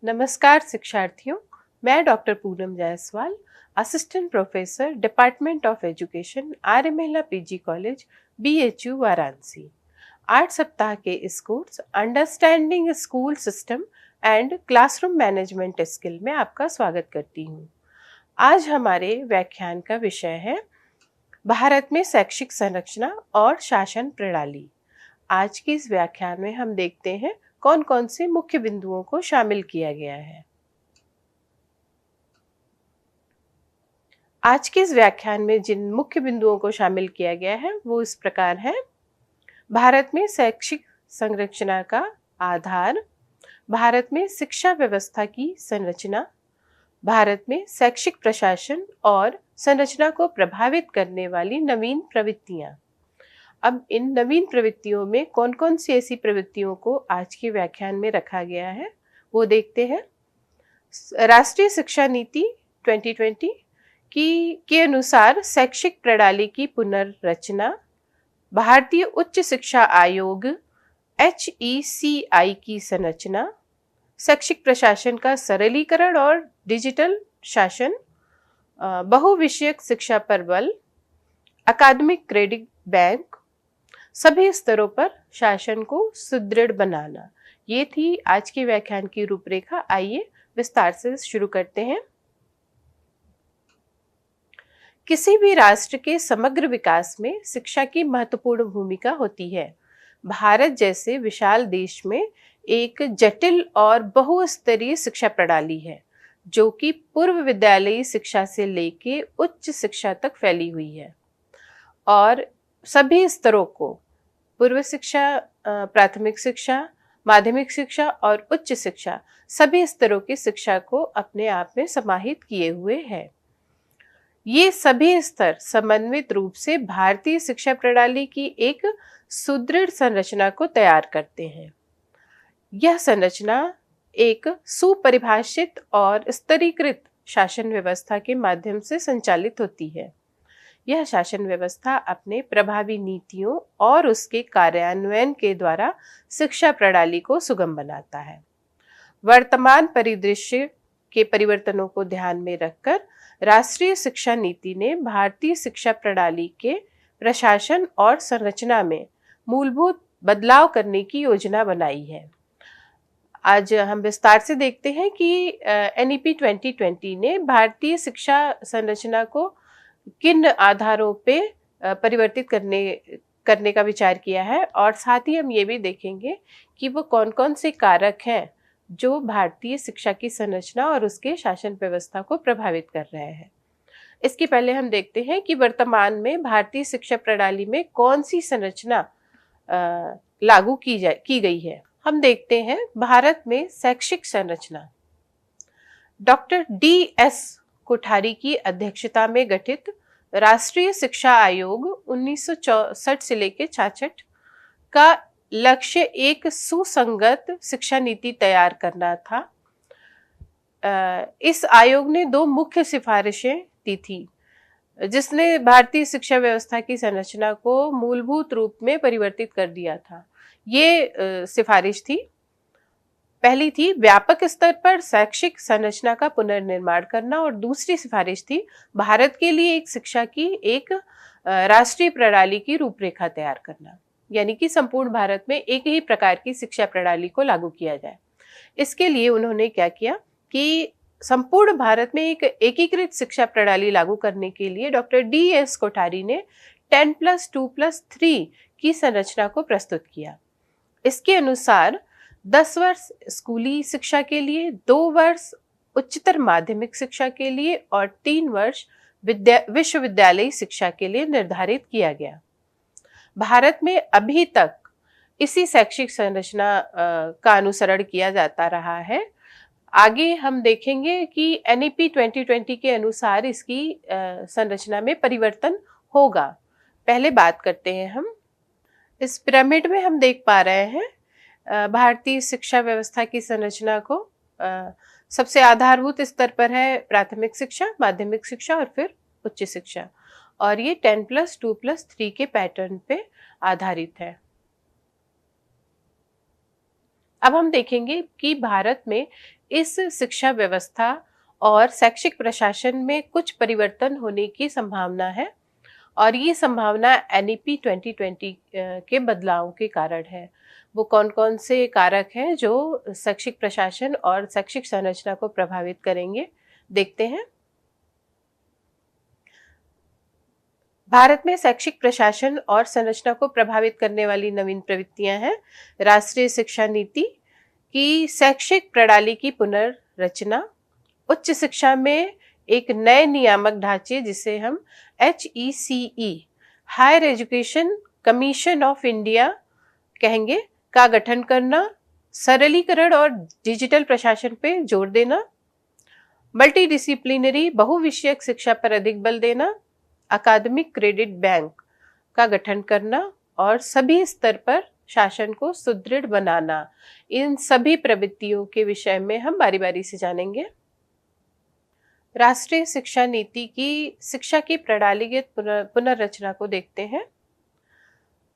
नमस्कार शिक्षार्थियों, मैं doctor Poonam Jaiswal, assistant professor department of education Arya Mahila P G college BHU Varanasi. 8 सप्ताह के इस course understanding school system and classroom management skill में आपका स्वागत करती हूँ। आज हमारे व्याख्यान का विषय है भारत में शैक्षिक संरचना और शासन प्रणाली। आज के इस व्याख्यान में हम देखते हैं कौन कौन से मुख्य बिंदुओं को शामिल किया गया है। आज के इस व्याख्यान में जिन मुख्य बिंदुओं को शामिल किया गया है वो इस प्रकार है। भारत में शैक्षिक संरचना का आधार, भारत में शिक्षा व्यवस्था की संरचना, भारत में शैक्षिक प्रशासन और संरचना को प्रभावित करने वाली नवीन प्रवृत्तियां। अब इन नवीन प्रवृत्तियों में कौन कौन सी ऐसी प्रवृत्तियों को आज के व्याख्यान में रखा गया है वो देखते हैं। राष्ट्रीय शिक्षा नीति 2020 के अनुसार शैक्षिक प्रणाली की पुनर्रचना, भारतीय उच्च शिक्षा आयोग HECI की संरचना, शैक्षिक प्रशासन का सरलीकरण और डिजिटल शासन, बहुविषयक शिक्षा पर बल, अकादमिक क्रेडिट बैंक, सभी स्तरों पर शासन को सुदृढ़ बनाना। ये थी आज के व्याख्यान की रूपरेखा। आइए विस्तार से शुरू करते हैं। किसी भी राष्ट्र के समग्र विकास में शिक्षा की महत्वपूर्ण भूमिका होती है। भारत जैसे विशाल देश में एक जटिल और बहुस्तरीय शिक्षा प्रणाली है जो कि पूर्व विद्यालयी शिक्षा से लेके उच्च शिक्षा तक फैली हुई है और सभी स्तरों को पूर्व शिक्षा, प्राथमिक शिक्षा, माध्यमिक शिक्षा और उच्च शिक्षा, सभी स्तरों की शिक्षा को अपने आप में समाहित किए हुए है। ये सभी स्तर समन्वित रूप से भारतीय शिक्षा प्रणाली की एक सुदृढ़ संरचना को तैयार करते हैं। यह संरचना एक सुपरिभाषित और स्तरीकृत शासन व्यवस्था के माध्यम से संचालित होती है। यह शासन व्यवस्था अपने प्रभावी नीतियों और उसके कार्यान्वयन के द्वारा शिक्षा प्रणाली को सुगम बनाता है। वर्तमान परिदृश्य के परिवर्तनों को ध्यान में रखकर राष्ट्रीय शिक्षा नीति ने भारतीय शिक्षा प्रणाली के प्रशासन और संरचना में मूलभूत बदलाव करने की योजना बनाई है। आज हम विस्तार से देखते हैं कि NEP 2020 ने भारतीय शिक्षा संरचना को किन आधारों पे परिवर्तित करने का विचार किया है और साथ ही हम ये भी देखेंगे कि वो कौन कौन से कारक हैं जो भारतीय शिक्षा की संरचना और उसके शासन व्यवस्था को प्रभावित कर रहे हैं। इसके पहले हम देखते हैं कि वर्तमान में भारतीय शिक्षा प्रणाली में कौन सी संरचना लागू की गई है। हम देखते हैं भारत में शैक्षिक संरचना। डॉक्टर DS कोठारी की अध्यक्षता में गठित राष्ट्रीय शिक्षा आयोग 1964 से लेकर 66 का लक्ष्य एक सुसंगत शिक्षा नीति तैयार करना था। इस आयोग ने 2 मुख्य सिफारिशें दी थी जिसने भारतीय शिक्षा व्यवस्था की संरचना को मूलभूत रूप में परिवर्तित कर दिया था। ये सिफारिश थी, पहली थी व्यापक स्तर पर शैक्षिक संरचना का पुनर्निर्माण करना और दूसरी सिफारिश थी भारत के लिए एक शिक्षा की एक राष्ट्रीय प्रणाली की रूपरेखा तैयार करना, यानी कि संपूर्ण भारत में एक ही प्रकार की शिक्षा प्रणाली को लागू किया जाए। इसके लिए उन्होंने क्या किया कि संपूर्ण भारत में एक एकीकृत शिक्षा प्रणाली लागू करने के लिए डॉक्टर DS कोठारी ने 10+2+3 की संरचना को प्रस्तुत किया। इसके अनुसार 10 वर्ष स्कूली शिक्षा के लिए, 2 वर्ष उच्चतर माध्यमिक शिक्षा के लिए और 3 वर्ष विश्वविद्यालयी शिक्षा के लिए निर्धारित किया गया। भारत में अभी तक इसी शैक्षिक संरचना का अनुसरण किया जाता रहा है। आगे हम देखेंगे कि NEP 2020 के अनुसार इसकी संरचना में परिवर्तन होगा। पहले बात करते हैं हम इस पिरामिड में हम देख पा रहे हैं भारतीय शिक्षा व्यवस्था की संरचना को। सबसे आधारभूत स्तर पर है प्राथमिक शिक्षा, माध्यमिक शिक्षा और फिर उच्च शिक्षा, और ये 10+2+3 के पैटर्न पे आधारित है। अब हम देखेंगे कि भारत में इस शिक्षा व्यवस्था और शैक्षिक प्रशासन में कुछ परिवर्तन होने की संभावना है और ये संभावना एनईपी 2020 के बदलाव के कारण है। वो कौन-कौन से कारक हैं जो शैक्षिक प्रशासन और शैक्षिक संरचना को प्रभावित करेंगे, देखते हैं। भारत में शैक्षिक प्रशासन और संरचना को प्रभावित करने वाली नवीन प्रवृत्तियां हैं। राष्ट्रीय शिक्षा नीति की शैक्षिक प्रणाली की पुनर्रचना, उच्च शिक्षा में एक नए नियामक ढांचे जिसे हम HECE higher education commission of India कहेंगे का गठन करना, सरलीकरण और डिजिटल प्रशासन पे जोर देना, मल्टी डिसिप्लिनरी बहुविषयक शिक्षा पर अधिक बल देना, अकादमिक क्रेडिट बैंक का गठन करना और सभी स्तर पर शासन को सुदृढ़ बनाना। इन सभी प्रवृत्तियों के विषय में हम बारी बारी से जानेंगे। राष्ट्रीय शिक्षा नीति की शिक्षा की प्रणालीगत पुनर्रचना को देखते हैं।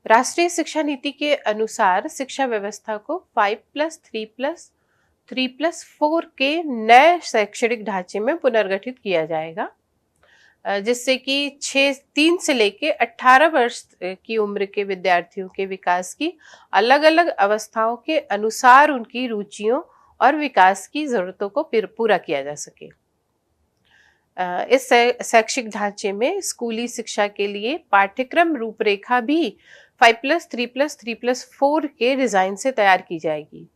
राष्ट्रीय शिक्षा नीति के अनुसार शिक्षा व्यवस्था को 5+3+3+4 के नए शैक्षणिक ढांचे में पुनर्गठित किया जाएगा, जिससे कि 3 से लेके 18 वर्ष की उम्र के विद्यार्थियों के विकास की अलग अलग अवस्थाओं के अनुसार उनकी रुचियों और विकास की जरूरतों को पूरा किया जा सके। इस शैक्षिक ढांचे में स्कूली शिक्षा के लिए पाठ्यक्रम रूपरेखा भी 5+3+3+4 के डिजाइन से तैयार की जाएगी।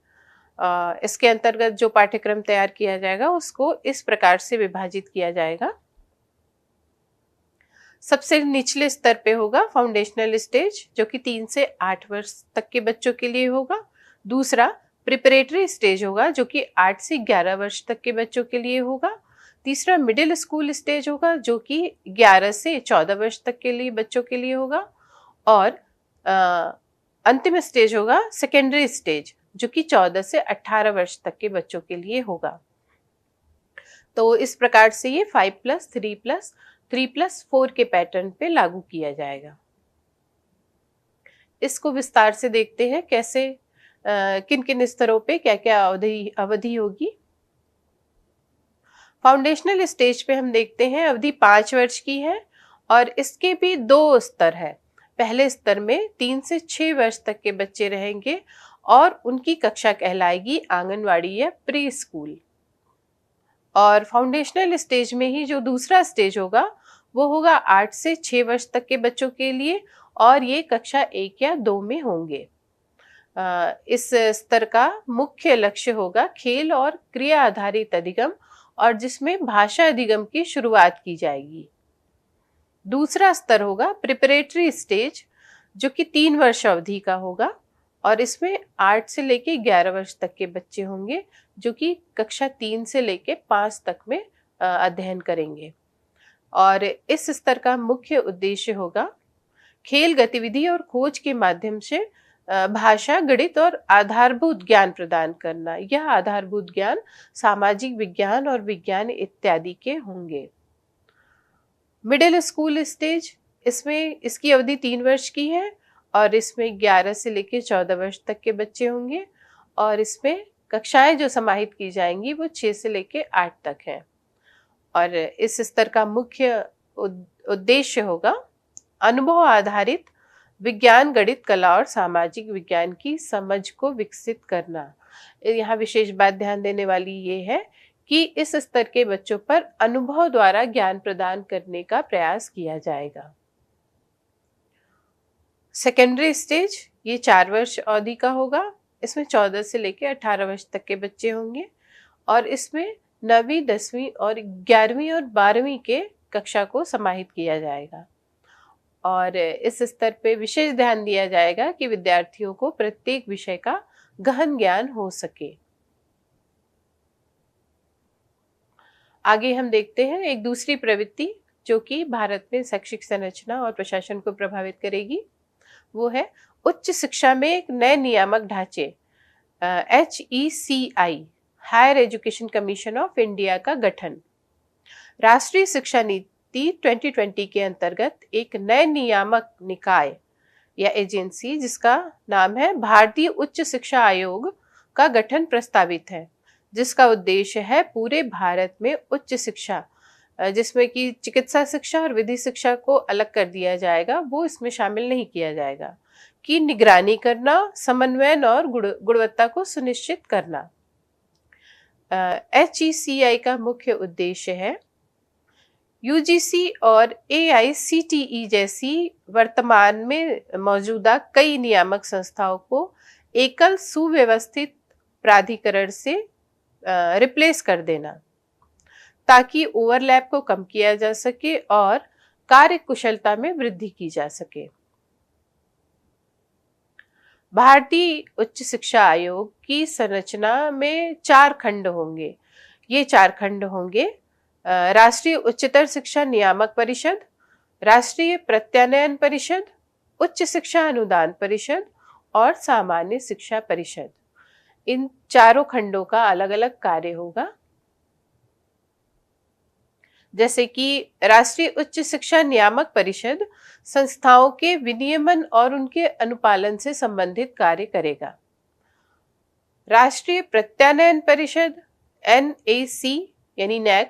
इसके अंतर्गत जो पाठ्यक्रम तैयार किया जाएगा उसको इस प्रकार से विभाजित किया जाएगा। सबसे निचले स्तर पे होगा फाउंडेशनल स्टेज, जो कि 3 से 8 वर्ष तक के बच्चों के लिए होगा। दूसरा प्रिपरेटरी स्टेज होगा, जो कि 8 से 11 वर्ष तक के बच्चों के लिए होगा। तीसरा मिडिल स्कूल स्टेज होगा, जो कि 11 से 14 वर्ष तक के लिए बच्चों के लिए होगा। और अंतिम स्टेज होगा सेकेंडरी स्टेज, जो कि 14 से 18 वर्ष तक के बच्चों के लिए होगा। तो इस प्रकार से ये 5+3+3+4 के पैटर्न पे लागू किया जाएगा। इसको विस्तार से देखते हैं कैसे किन किन स्तरों पे क्या क्या अवधि होगी। फाउंडेशनल स्टेज पे हम देखते हैं अवधि 5 वर्ष की है और इसके भी 2 स्तर है। पहले स्तर में 3 से 6 वर्ष तक के बच्चे रहेंगे और उनकी कक्षा कहलाएगी आंगनवाड़ी या प्री स्कूल। और फाउंडेशनल स्टेज में ही जो दूसरा स्टेज होगा वो होगा 8 से 6 वर्ष तक के बच्चों के लिए और ये कक्षा 1 या 2 में होंगे। इस स्तर का मुख्य लक्ष्य होगा खेल और क्रिया आधारित अधिगम और जिसमें भाषा अधिगम की शुरुआत की जाएगी। दूसरा स्तर होगा प्रिपरेटरी स्टेज, जो कि 3 वर्ष अवधि का होगा और इसमें 8 से लेके 11 वर्ष तक के बच्चे होंगे, जो कि कक्षा 3 से लेके 5 तक में अध्ययन करेंगे। और इस स्तर का मुख्य उद्देश्य होगा खेल गतिविधि और खोज के माध्यम से भाषा, गणित और आधारभूत ज्ञान प्रदान करना। यह आधारभूत ज्ञान सामाजिक विज्ञान और विज्ञान इत्यादि के होंगे। मिडिल स्कूल स्टेज, इसमें इसकी अवधि 3 वर्ष की है और इसमें 11 से लेकर 14 वर्ष तक के बच्चे होंगे और इसमें कक्षाएं जो समाहित की जाएंगी वो 6 से लेकर 8 तक हैं। और इस स्तर का मुख्य उद्देश्य होगा अनुभव आधारित विज्ञान, गणित, कला और सामाजिक विज्ञान की समझ को विकसित करना। यहाँ विशेष बात ध्यान देने वाली ये है कि इस स्तर के बच्चों पर अनुभव द्वारा ज्ञान प्रदान करने का प्रयास किया जाएगा। सेकेंडरी स्टेज ये 4 वर्ष अवधि का होगा। इसमें 14 से लेकर 18 वर्ष तक के बच्चे होंगे और इसमें 9वीं, 10वीं और 11वीं और 12वीं के कक्षा को समाहित किया जाएगा। और इस स्तर पे विशेष ध्यान दिया जाएगा कि विद्यार्थियों को प्रत्येक विषय का गहन ज्ञान हो सके। आगे हम देखते हैं एक दूसरी प्रवृत्ति जो कि भारत में शैक्षिक संरचना और प्रशासन को प्रभावित करेगी। वो है उच्च शिक्षा में एक नए नियामक ढांचे HECI higher education commission of India का गठन। राष्ट्रीय शिक्षा नीति 2020 के अंतर्गत एक नए नियामक निकाय या एजेंसी जिसका नाम है भारतीय उच्च शिक्षा आयोग का गठन प्रस्तावित है, जिसका उद्देश्य है पूरे भारत में उच्च शिक्षा, जिसमें कि चिकित्सा शिक्षा और विधि शिक्षा को अलग कर दिया जाएगा, वो इसमें शामिल नहीं किया जाएगा, की निगरानी करना, समन्वयन और गुणवत्ता को सुनिश्चित करना। HECI का मुख्य उद्देश्य है यूजीसी और AICTE जैसी वर्तमान में मौजूदा कई नियामक संस्थाओं को एकल सुव्यवस्थित प्राधिकरण से रिप्लेस कर देना, ताकि ओवरलैप को कम किया जा सके और कार्य कुशलता में वृद्धि की जा सके। भारतीय उच्च शिक्षा आयोग की संरचना में 4 खंड होंगे। ये 4 खंड होंगे राष्ट्रीय उच्चतर शिक्षा नियामक परिषद, राष्ट्रीय प्रत्यानयन परिषद, उच्च शिक्षा अनुदान परिषद और सामान्य शिक्षा परिषद। इन चारों खंडों का अलग अलग कार्य होगा। जैसे कि राष्ट्रीय उच्च शिक्षा नियामक परिषद संस्थाओं के विनियमन और उनके अनुपालन से संबंधित कार्य करेगा। राष्ट्रीय प्रत्यानयन परिषद NAC यानी NAC,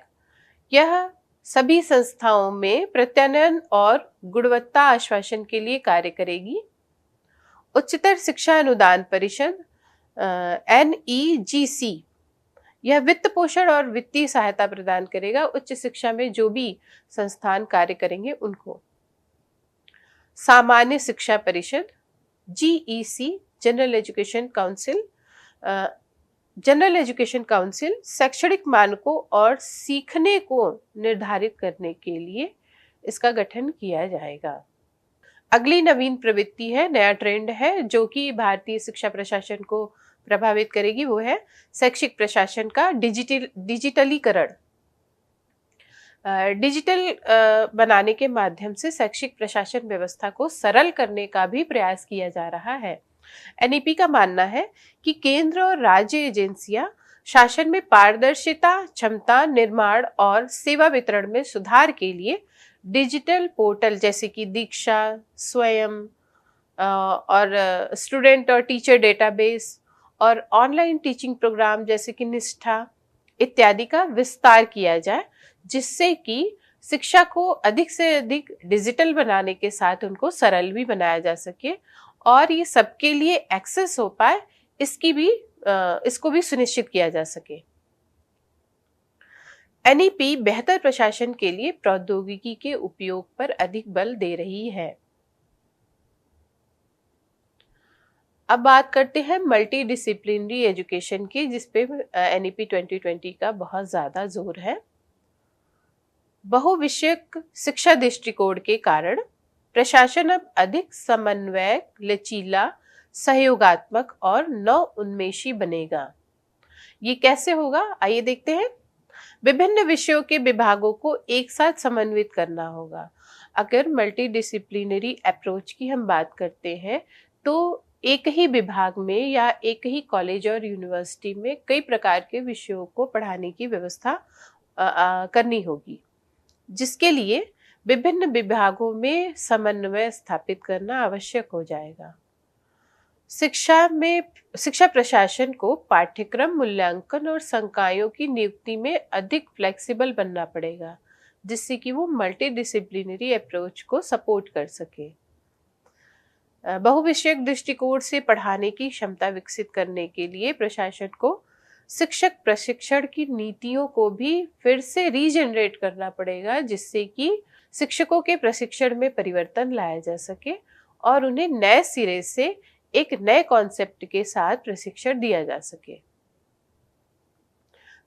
यह सभी संस्थाओं में प्रत्यानयन और गुणवत्ता आश्वासन के लिए कार्य करेगी। उच्चतर शिक्षा अनुदान परिषद NEGC, यह वित्त पोषण और वित्तीय सहायता प्रदान करेगा उच्च शिक्षा में जो भी संस्थान कार्य करेंगे उनको। सामान्य शिक्षा परिषद GEC, जनरल एजुकेशन काउंसिल शैक्षणिक मानकों और सीखने को निर्धारित करने के लिए इसका गठन किया जाएगा। अगली नवीन प्रवृत्ति है, नया ट्रेंड है जो कि भारतीय शिक्षा प्रशासन को प्रभावित करेगी, वो है शैक्षिक प्रशासन का डिजिटलीकरण। डिजिटल बनाने के माध्यम से शैक्षिक प्रशासन व्यवस्था को सरल करने का भी प्रयास किया जा रहा है। NEP का मानना है कि केंद्र और राज्य एजेंसियां शासन में पारदर्शिता, क्षमता निर्माण और सेवा वितरण में सुधार के लिए डिजिटल पोर्टल जैसे कि दीक्षा, स्वयं और स्टूडेंट और टीचर डेटाबेस और ऑनलाइन टीचिंग प्रोग्राम जैसे कि निष्ठा इत्यादि का विस्तार किया जाए, जिससे कि शिक्षा को अधिक से अधिक डिजिटल बनाने के साथ उनको सरल भी बनाया जा सके और ये सबके लिए एक्सेस हो पाए, इसको भी सुनिश्चित किया जा सके। NEP बेहतर प्रशासन के लिए प्रौद्योगिकी के उपयोग पर अधिक बल दे रही है। अब बात करते हैं मल्टी डिसिप्लिनरी एजुकेशन की, जिसपे NEP 2020 का बहुत ज्यादा जोर है। बहुविषयक शिक्षा दृष्टिकोण के कारण प्रशासन अब अधिक समन्वयक, लचीला, सहयोगात्मक और नवोन्मेषी बनेगा। ये कैसे होगा, आइए देखते हैं। विभिन्न विषयों के विभागों को एक साथ समन्वित करना होगा। अगर मल्टी डिसिप्लिनरी अप्रोच की हम बात करते हैं तो एक ही विभाग में या एक ही कॉलेज और यूनिवर्सिटी में कई प्रकार के विषयों को पढ़ाने की व्यवस्था करनी होगी, जिसके लिए विभिन्न विभागों में समन्वय स्थापित करना आवश्यक हो जाएगा। शिक्षा प्रशासन को पाठ्यक्रम मूल्यांकन और संकायों की नियुक्ति में अधिक फ्लेक्सिबल बनना पड़ेगा, जिससे कि वो मल्टी डिसिप्लिनरी अप्रोच को सपोर्ट कर सके। बहुविषयक दृष्टिकोण से पढ़ाने की क्षमता विकसित करने के लिए प्रशासन को शिक्षक प्रशिक्षण की नीतियों को भी फिर से रीजनरेट करना पड़ेगा, जिससे कि शिक्षकों के प्रशिक्षण में परिवर्तन लाया जा सके और उन्हें नए सिरे से एक नए कॉन्सेप्ट के साथ प्रशिक्षण दिया जा सके।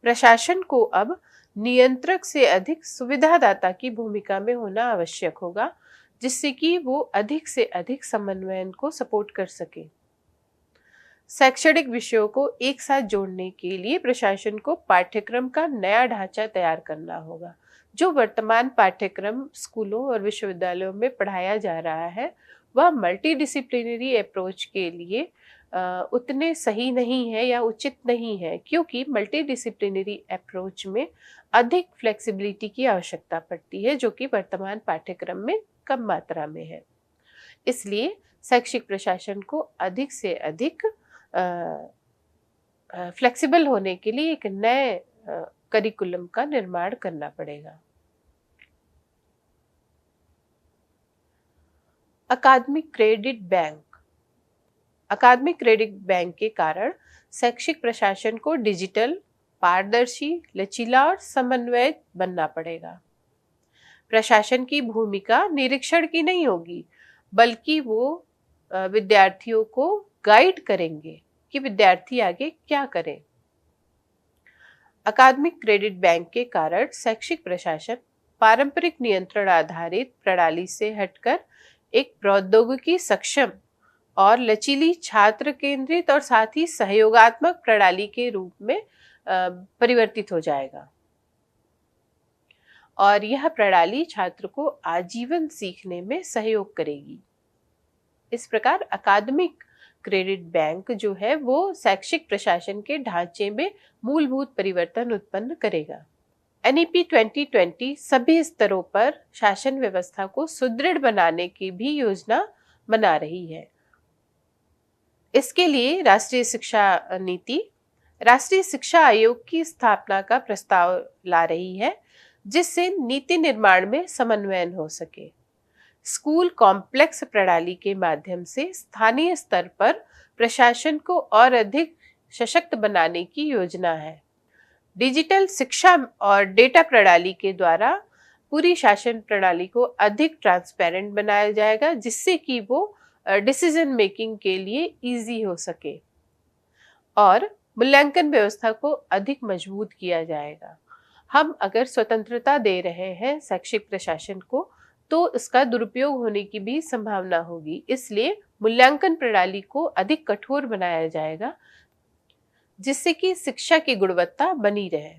प्रशासन को अब नियंत्रक से अधिक सुविधादाता की भूमिका में होना आवश्यक होगा, जिससे कि वो अधिक से अधिक समन्वयन को सपोर्ट कर सके। शैक्षणिक विषयों को एक साथ जोड़ने के लिए प्रशासन को पाठ्यक्रम का नया ढांचा तैयार करना होगा। जो वर्तमान पाठ्यक्रम स्कूलों और विश्वविद्यालयों में पढ़ाया जा रहा है वह मल्टी डिसिप्लिनरी अप्रोच के लिए उतने सही नहीं है या उचित नहीं है, क्योंकि मल्टी डिसिप्लिनरी अप्रोच में अधिक फ्लेक्सिबिलिटी की आवश्यकता पड़ती है, जो कि वर्तमान पाठ्यक्रम में कम मात्रा में है। इसलिए शैक्षिक प्रशासन को अधिक से अधिक फ्लेक्सिबल होने के लिए एक नए करिकुलम का निर्माण करना पड़ेगा। अकादमिक क्रेडिट बैंक। अकादमिक क्रेडिट बैंक के कारण शैक्षिक प्रशासन को डिजिटल, पारदर्शी, लचीला और समन्वयित बनना पड़ेगा। प्रशासन की भूमिका निरीक्षण की नहीं होगी, बल्कि वो विद्यार्थियों को गाइड करेंगे कि विद्यार्थी आगे क्या करें। अकादमिक क्रेडिट बैंक के कारण शैक्षिक प्रशासन पारंपरिक नियंत्रण आधारित प्रणाली से हटकर एक प्रौद्योगिकी सक्षम और लचीली, छात्र केंद्रित और साथ ही सहयोगात्मक प्रणाली के रूप में परिवर्तित हो जाएगा। और यह प्रणाली छात्र को आजीवन सीखने में सहयोग करेगी। इस प्रकार अकादमिक क्रेडिट बैंक जो है वो शैक्षिक प्रशासन के ढांचे में मूलभूत परिवर्तन उत्पन्न करेगा। एनईपी 2020 सभी स्तरों पर शासन व्यवस्था को सुदृढ़ बनाने की भी योजना बना रही है। इसके लिए राष्ट्रीय शिक्षा आयोग की स्थापना का प्रस्ताव ला रही है, जिससे नीति निर्माण में समन्वयन हो सके। स्कूल कॉम्प्लेक्स प्रणाली के माध्यम से स्थानीय स्तर पर प्रशासन को और अधिक सशक्त बनाने की योजना है। डिजिटल शिक्षा और डेटा प्रणाली के द्वारा पूरी शासन प्रणाली को अधिक ट्रांसपेरेंट बनाया जाएगा, जिससे कि वो डिसीजन मेकिंग के लिए इजी हो सके और मूल्यांकन व्यवस्था को अधिक मजबूत किया जाएगा। हम अगर स्वतंत्रता दे रहे हैं शैक्षिक प्रशासन को, तो इसका दुरुपयोग होने की भी संभावना होगी। इसलिए मूल्यांकन प्रणाली को अधिक कठोर बनाया जाएगा, जिससे कि शिक्षा की गुणवत्ता बनी रहे।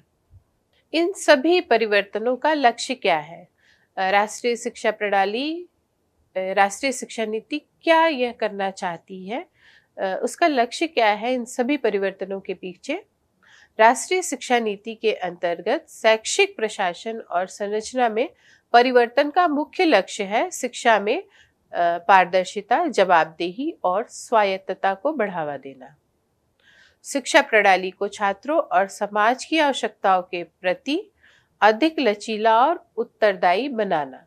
इन सभी परिवर्तनों का लक्ष्य क्या है? राष्ट्रीय शिक्षा प्रणाली, राष्ट्रीय शिक्षा नीति क्या यह करना चाहती है? उसका लक्ष्य क्या है इन सभी परिवर्तनों के पीछे? राष्ट्रीय शिक्षा नीति के अंतर्गत शैक्षिक प्रशासन और संरचना में परिवर्तन का मुख्य लक्ष्य है शिक्षा में पारदर्शिता, जवाबदेही और स्वायत्तता को बढ़ावा देना। शिक्षा प्रणाली को छात्रों और समाज की आवश्यकताओं के प्रति अधिक लचीला और उत्तरदायी बनाना।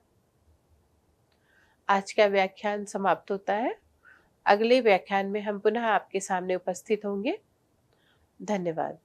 आज का व्याख्यान समाप्त होता है। अगले व्याख्यान में हम पुनः आपके सामने उपस्थित होंगे। धन्यवाद।